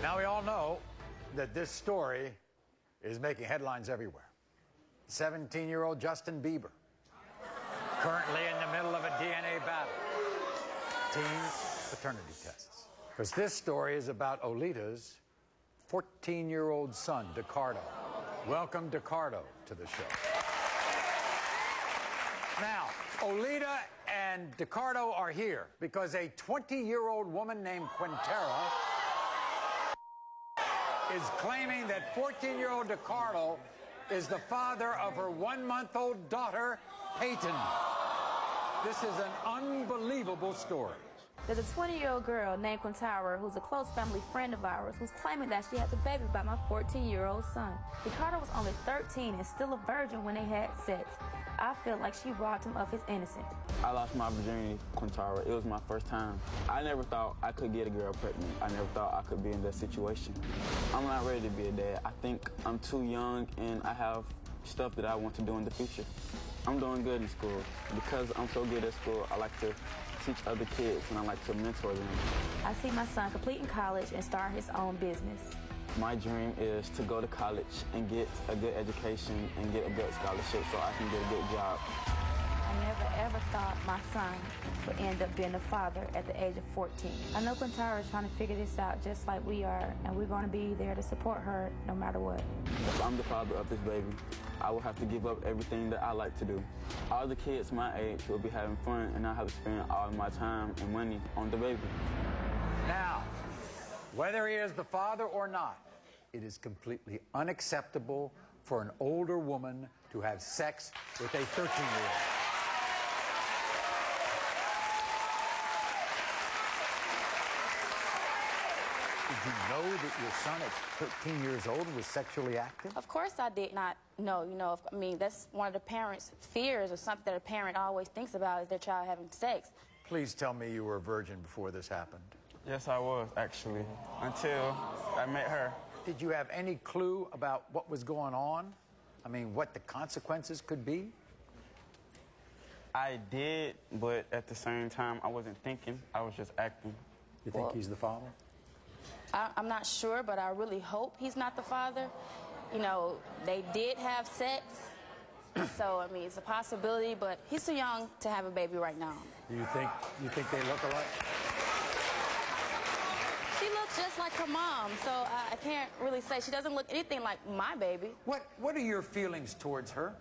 Now, we all know that this story is making headlines everywhere. 17-year-old Justin Bieber, currently in the middle of a DNA battle. Teen paternity tests. Because this story is about Olita's 14-year-old son, Decardo. Welcome, Decardo, to the show. Now, Olita and Decardo are here because a 20-year-old woman named Quintera is claiming that 14-year-old Decardo is the father of her 1-month-old daughter, Peyton. This is an unbelievable story. There's a 20-year-old girl named Quintera who's a close family friend of ours who's claiming that she has a baby by my 14-year-old son. Decardo was only 13 and still a virgin when they had sex. I feel like she robbed him of his innocence. I lost my virginity, Quintera. It was my first time. I never thought I could get a girl pregnant. I never thought I could be in that situation. I'm not ready to be a dad. I think I'm too young and I have stuff that I want to do in the future. I'm doing good in school. Because I'm so good at school, I like to teach other kids and I like to mentor them. I see my son completing college and start his own business. My dream is to go to college and get a good education and get a good scholarship so I can get a good job. I never ever thought my son would end up being a father at the age of 14. I know Quintera is trying to figure this out just like we are, and we're going to be there to support her no matter what. If I'm the father of this baby, I will have to give up everything that I like to do. All the kids my age will be having fun, and I have to spend all my time and money on the baby. Now, whether he is the father or not, it is completely unacceptable for an older woman to have sex with a 13-year-old. Did you know that your son at 13 years old was sexually active? Of course I did not know. I mean, that's one of the parents' fears or something that a parent always thinks about is their child having sex. Please tell me you were a virgin before this happened. Yes, I was, actually, until I met her. Did you have any clue about what was going on? I mean, what the consequences could be? I did, but at the same time, I wasn't thinking. I was just acting. You think he's the father? I'm not sure, but I really hope he's not the father. You know, they did have sex, so, I mean, it's a possibility, but he's too young to have a baby right now. You think they look alike? She looks just like her mom, so I can't really say. She doesn't look anything like my baby. What are your feelings towards her?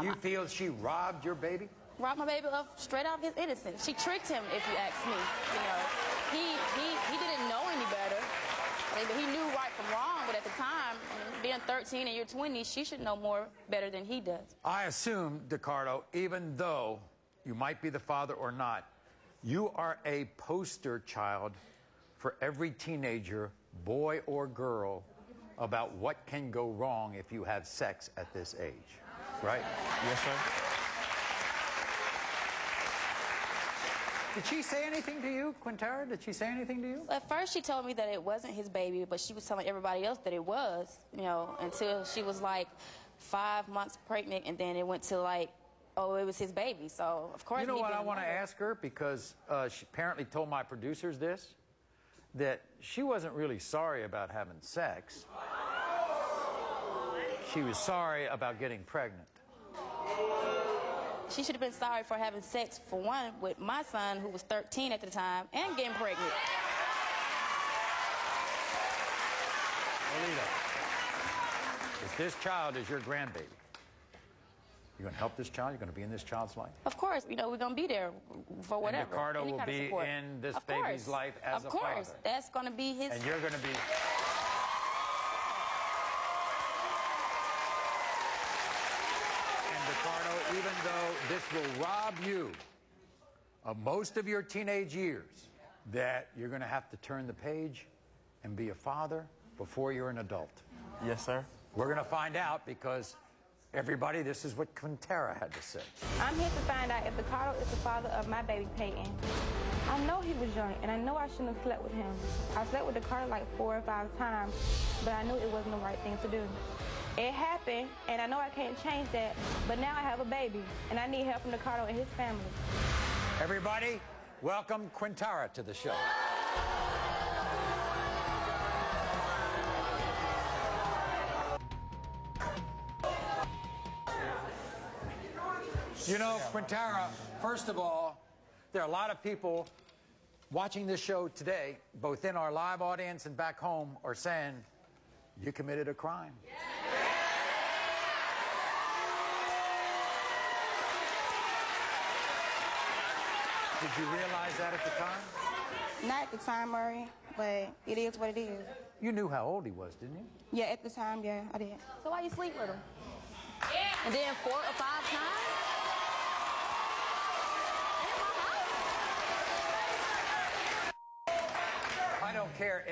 You feel she robbed your baby? Robbed my baby of straight out of his innocence. She tricked him, if you ask me. You know, he didn't know any better. I mean, but he knew right from wrong, but at the time, being 13 and you're 20, she should know more better than he does. I assume, Decardo, even though you might be the father or not, you are a poster child for every teenager, boy or girl, about what can go wrong if you have sex at this age, right? Yes, sir. Did she say anything to you, Quintera? Did she say anything to you? At first, she told me that it wasn't his baby, but she was telling everybody else that it was, you know, until she was like 5 months pregnant, and then it went to like, oh, it was his baby. So, of course, you know what I want to ask her, because she apparently told my producers this, that she wasn't really sorry about having sex. She was sorry about getting pregnant. She should have been sorry for having sex, for one, with my son, who was 13 at the time, and getting pregnant. Olita, if this child is your grandbaby, you're going to help this child? You're going to be in this child's life? Of course. You know, we're going to be there for whatever. And Decardo will be in this baby's life as a father. Of course. That's going to be his... And you're going to be... And Decardo, even though this will rob you of most of your teenage years, that you're going to have to turn the page and be a father before you're an adult. Yes, sir. We're going to find out because... everybody, this is what Quintera had to say. I'm here to find out if Decardo is the father of my baby Peyton. I know he was young, and I know I shouldn't have slept with him. I slept with Decardo like 4 or 5 times, but I knew it wasn't the right thing to do. It happened, and I know I can't change that, but now I have a baby, and I need help from Decardo and his family. Everybody, welcome Quintera to the show. You know, Quintara, first of all, there are a lot of people watching this show today, both in our live audience and back home, are saying, you committed a crime. Did you realize that at the time? Not at the time, Murray, but it is what it is. You knew how old he was, didn't you? Yeah, at the time, yeah, I did. So why you sleep with him? And then 4 or 5 times? I don't care.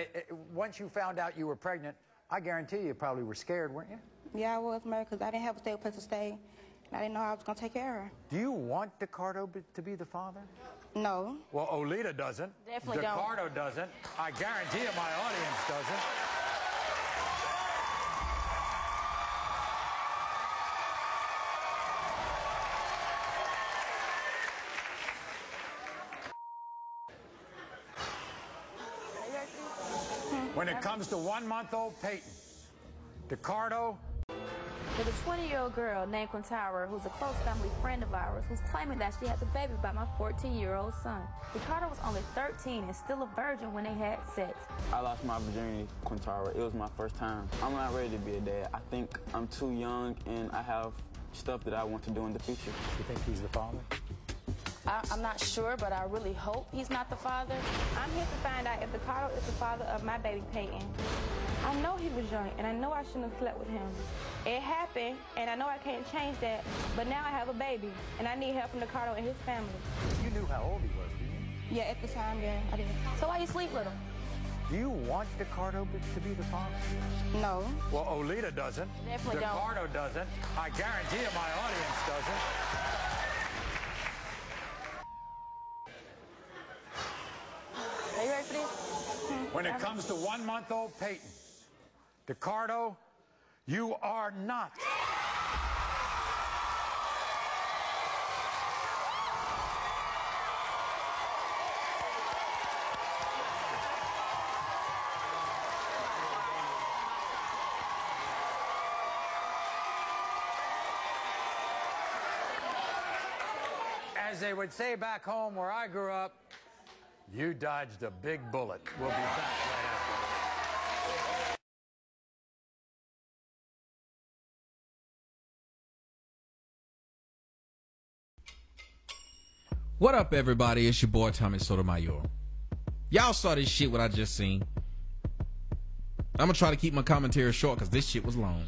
Once you found out you were pregnant, I guarantee you probably were scared, weren't you? Yeah, I was, Murray, because I didn't have a stable place to stay. And I didn't know how I was going to take care of her. Do you want DeCardo to be the father? No. Well, Olita doesn't. Definitely don't. DeCardo doesn't. I guarantee you my audience doesn't. When it comes to 1-month-old Peyton, DeCardo. There's a 20-year-old girl named Quintara who's a close family friend of ours who's claiming that she has a baby by my 14-year-old son. Ricardo was only 13 and still a virgin when they had sex. I lost my virginity, Quintara. It was my first time. I'm not ready to be a dad. I think I'm too young and I have stuff that I want to do in the future. You think he's the father? I'm not sure, but I really hope he's not the father. I'm here to find out if DeCardo is the father of my baby Peyton. I know he was young, and I know I shouldn't have slept with him. It happened, and I know I can't change that, but now I have a baby, and I need help from DeCardo and his family. You knew how old he was, didn't you? Yeah, at the time, yeah, I did. So why you sleep with him? Do you want DeCardo to be the father? No. Well, Olita doesn't. Definitely don't. DeCardo doesn't. I guarantee you my audience doesn't. Are you ready for this? When it comes to 1-month-old Peyton, DeCardo, you are not. As they would say back home where I grew up, you dodged a big bullet. We'll be back right after this. What up, everybody? It's your boy Tommy Sotomayor. Y'all saw this shit what I just seen. I'm gonna try to keep my commentary short because this shit was long.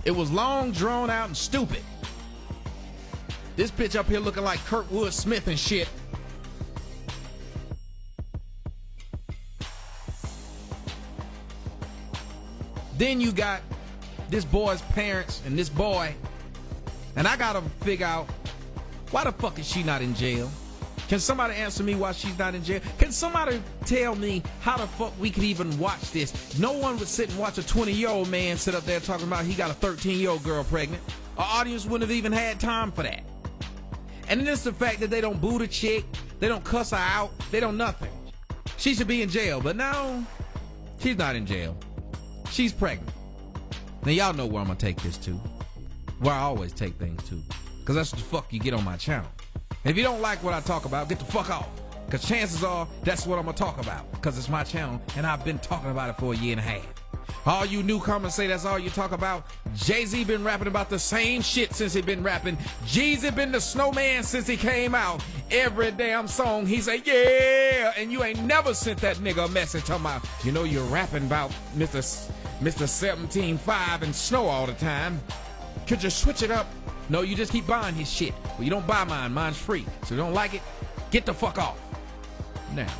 It was long, drawn out, and stupid. This bitch up here looking like Kurtwood Smith and shit. Then you got this boy's parents and this boy. And I gotta figure out, why the fuck is she not in jail? Can somebody answer me why she's not in jail? Can somebody tell me how the fuck we could even watch this? No one would sit and watch a 20-year-old man sit up there talking about he got a 13-year-old girl pregnant. Our audience wouldn't have even had time for that. And then it's the fact that they don't boo the chick, they don't cuss her out, they don't nothing. She should be in jail, but no, she's not in jail. She's pregnant. Now y'all know where I'm gonna take this to. Where I always take things to. Because that's what the fuck you get on my channel. And if you don't like what I talk about, get the fuck off. Because chances are, that's what I'm gonna talk about. Because it's my channel, and I've been talking about it for a year and a half. All you newcomers say that's all you talk about. Jay-Z been rapping about the same shit since he been rapping. Jeezy been the snowman since he came out. Every damn song he say, yeah, and you ain't never sent that nigga a message talking about, you know, you're rapping about Mr. 17.5 and snow all the time. Could you switch it up? No, you just keep buying his shit. Well, you don't buy mine. Mine's free. So if you don't like it, get the fuck off. Now,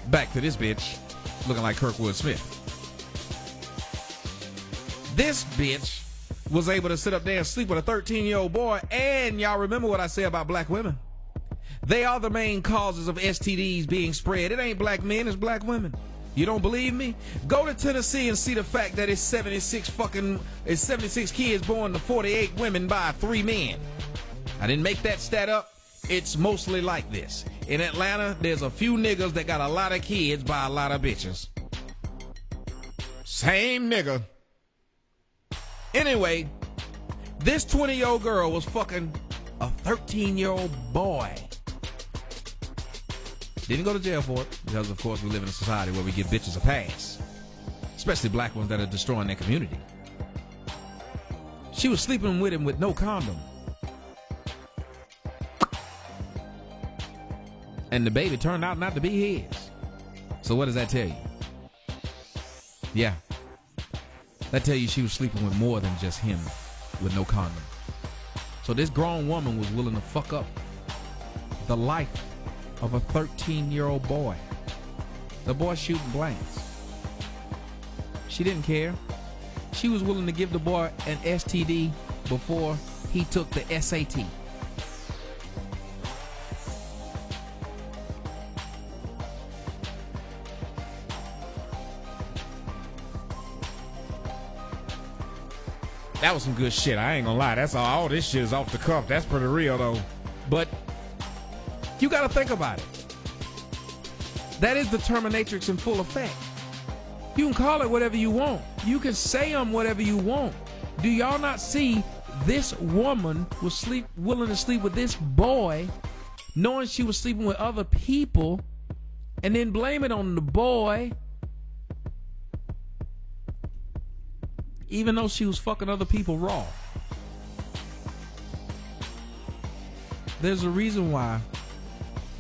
back to this bitch looking like Kurtwood Smith. This bitch was able to sit up there and sleep with a 13-year-old boy. And y'all remember what I said about black women. They are the main causes of STDs being spread. It ain't black men, it's black women. You don't believe me? Go to Tennessee and see the fact that it's 76 kids born to 48 women by 3 men. I didn't make that stat up. It's mostly like this. In Atlanta, there's a few niggas that got a lot of kids by a lot of bitches. Same nigga. Anyway, This 20-year-old girl was fucking a 13-year-old boy. Didn't go to jail for it because, of course, we live in a society where we give bitches a pass, especially black ones that are destroying their community. She was sleeping with him with no condom. And the baby turned out not to be his. So what does that tell you? Yeah. That tell you she was sleeping with more than just him with no condom. So this grown woman was willing to fuck up the life of a 13-year-old boy. The boy shooting blanks. She didn't care. She was willing to give the boy an STD before he took the SAT. That was some good shit. I ain't gonna lie. That's all this shit is off the cuff. That's pretty real though. But you gotta think about it. That is the Terminatrix in full effect. You can call it whatever you want. You can say whatever you want. Do y'all not see this woman was willing to sleep with this boy, knowing she was sleeping with other people, and then blame it on the boy, even though she was fucking other people raw? There's a reason why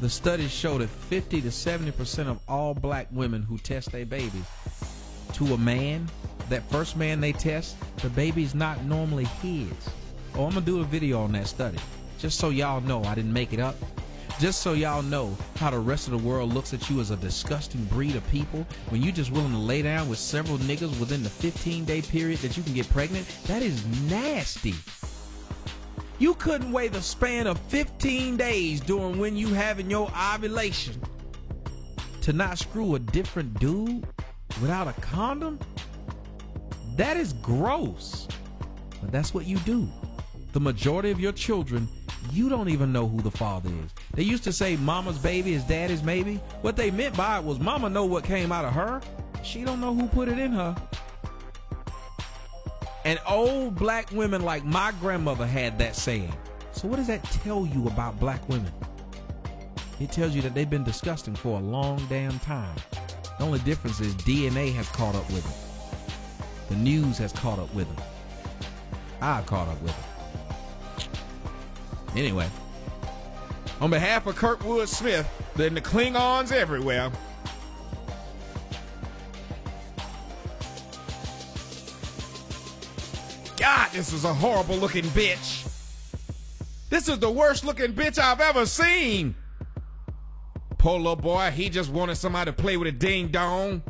the studies show that 50 to 70% of all black women who test their babies to a man, that first man they test, the baby's not normally his. Oh, I'm gonna do a video on that study, just so y'all know I didn't make it up. Just so y'all know how the rest of the world looks at you as a disgusting breed of people when you just willing to lay down with several niggas within the 15-day period that you can get pregnant. That is nasty. You couldn't wait the span of 15 days during when you having your ovulation to not screw a different dude without a condom? That is gross. But that's what you do. The majority of your children, you don't even know who the father is. They used to say mama's baby is daddy's maybe. What they meant by it was mama know what came out of her. She don't know who put it in her. And old black women like my grandmother had that saying. So what does that tell you about black women? It tells you that they've been disgusting for a long damn time. The only difference is DNA has caught up with them. The news has caught up with them. I caught up with them. Anyway, on behalf of Kurtwood Smith and the Klingons everywhere, God, this is a horrible looking bitch. This is the worst looking bitch I've ever seen. Poor little boy, he just wanted somebody to play with a ding dong.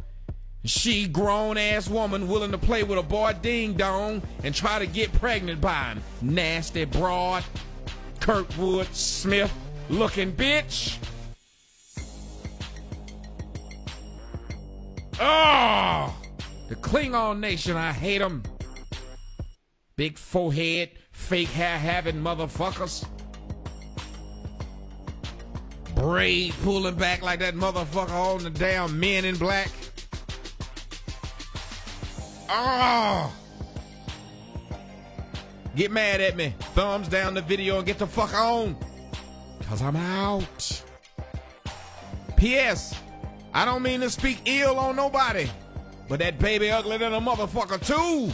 She, grown ass woman, willing to play with a boy ding dong and try to get pregnant by him. Nasty broad, Kurtwood Smith looking bitch. Oh, the Klingon nation, I hate them. Big forehead, fake hair having motherfuckers. Braid pulling back like that motherfucker on the damn Men in Black. Oh! Get mad at me. Thumbs down the video and get the fuck on. Cause I'm out. P.S. I don't mean to speak ill on nobody, but that baby ugly than a motherfucker too.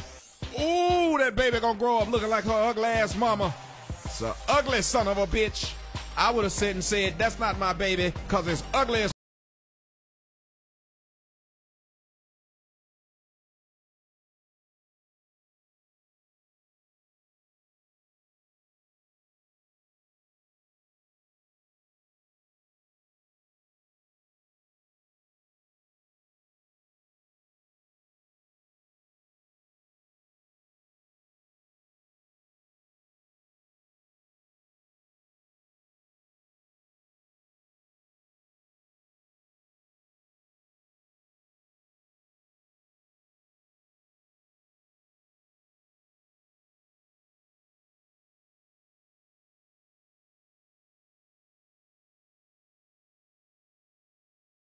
Ooh, that baby gonna grow up looking like her ugly ass mama. It's a ugly son of a bitch. I would have said that's not my baby, cause it's ugly as